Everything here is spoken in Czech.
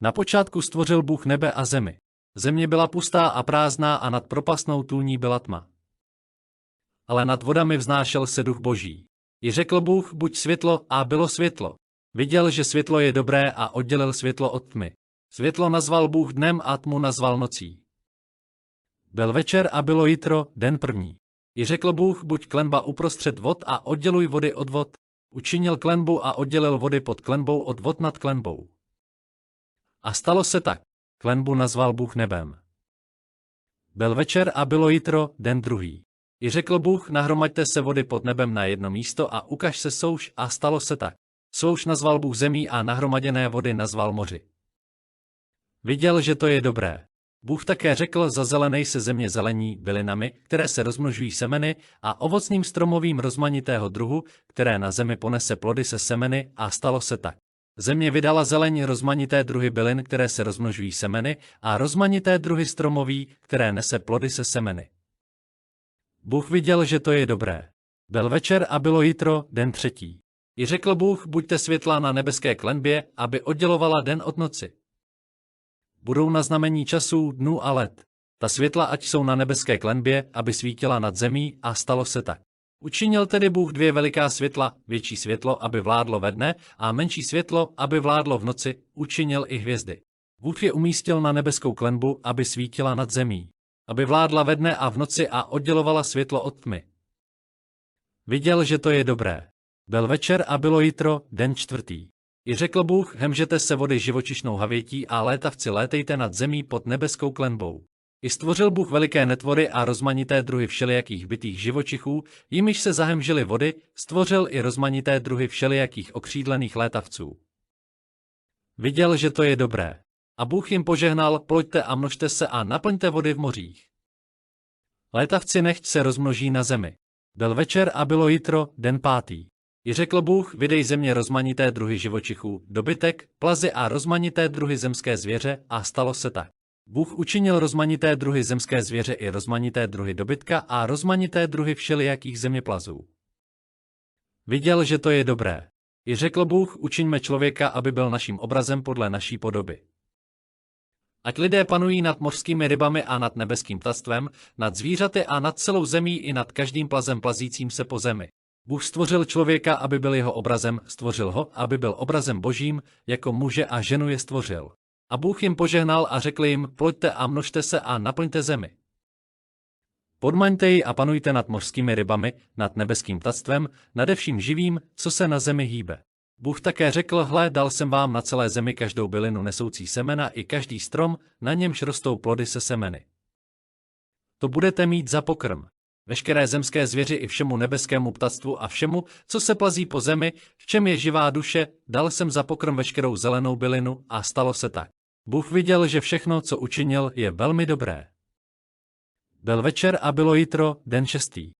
Na počátku stvořil Bůh nebe a zemi. Země byla pustá a prázdná a nad propastnou tůní byla tma. Ale nad vodami vznášel se duch Boží. I řekl Bůh, buď světlo, a bylo světlo. Viděl, že světlo je dobré a oddělil světlo od tmy. Světlo nazval Bůh dnem a tmu nazval nocí. Byl večer a bylo jitro, den první. I řekl Bůh, buď klenba uprostřed vod a odděluj vody od vod. Učinil klenbu a oddělil vody pod klenbou od vod nad klenbou. A stalo se tak. Klenbu nazval Bůh nebem. Byl večer a bylo jitro, den druhý. I řekl Bůh, nahromaďte se vody pod nebem na jedno místo a ukaž se souš, a stalo se tak. Souš nazval Bůh zemí a nahromaděné vody nazval moři. Viděl, že to je dobré. Bůh také řekl, zazelenej se země zelení bylinami, které se rozmnožují semeny, a ovocným stromovým rozmanitého druhu, které na zemi ponese plody se semeny, a stalo se tak. Země vydala zeleň rozmanité druhy bylin, které se rozmnožují semeny, a rozmanité druhy stromoví, které nese plody se semeny. Bůh viděl, že to je dobré. Byl večer a bylo jitro, den třetí. I řekl Bůh, buďte světla na nebeské klenbě, aby oddělovala den od noci. Budou na znamení časů, dnů a let. Ta světla ať jsou na nebeské klenbě, aby svítila nad zemí, a stalo se tak. Učinil tedy Bůh dvě veliká světla, větší světlo, aby vládlo ve dne, a menší světlo, aby vládlo v noci, učinil i hvězdy. Bůh je umístil na nebeskou klenbu, aby svítila nad zemí, aby vládla ve dne a v noci a oddělovala světlo od tmy. Viděl, že to je dobré. Byl večer a bylo jitro, den čtvrtý. I řekl Bůh, hemžete se vody živočišnou havětí a létavci létejte nad zemí pod nebeskou klenbou. I stvořil Bůh veliké netvory a rozmanité druhy všelijakých bytých živočichů, jimiž se zahemžily vody, stvořil i rozmanité druhy všelijakých okřídlených létavců. Viděl, že to je dobré. A Bůh jim požehnal, ploďte a množte se a naplňte vody v mořích. Létavci nechť se rozmnoží na zemi. Byl večer a bylo jitro, den pátý. I řekl Bůh, vydej země rozmanité druhy živočichů, dobytek, plazy a rozmanité druhy zemské zvěře, a stalo se tak. Bůh učinil rozmanité druhy zemské zvěře i rozmanité druhy dobytka a rozmanité druhy všelijakých zeměplazů. Viděl, že to je dobré. I řekl Bůh, učiňme člověka, aby byl naším obrazem podle naší podoby. Ať lidé panují nad mořskými rybami a nad nebeským ptactvem, nad zvířaty a nad celou zemí i nad každým plazem plazícím se po zemi. Bůh stvořil člověka, aby byl jeho obrazem, stvořil ho, aby byl obrazem Božím, jako muže a ženu je stvořil. A Bůh jim požehnal a řekl jim, ploďte a množte se a naplňte zemi. Podmaňte ji a panujte nad mořskými rybami, nad nebeským ptactvem, nade vším živým, co se na zemi hýbe. Bůh také řekl, hle, dal jsem vám na celé zemi každou bylinu nesoucí semena i každý strom, na němž rostou plody se semeny. To budete mít za pokrm. Veškeré zemské zvěři i všemu nebeskému ptactvu a všemu, co se plazí po zemi, v čem je živá duše, dal jsem za pokrm veškerou zelenou bylinu, a stalo se tak. Bůh viděl, že všechno, co učinil, je velmi dobré. Byl večer a bylo jitro, den šestý.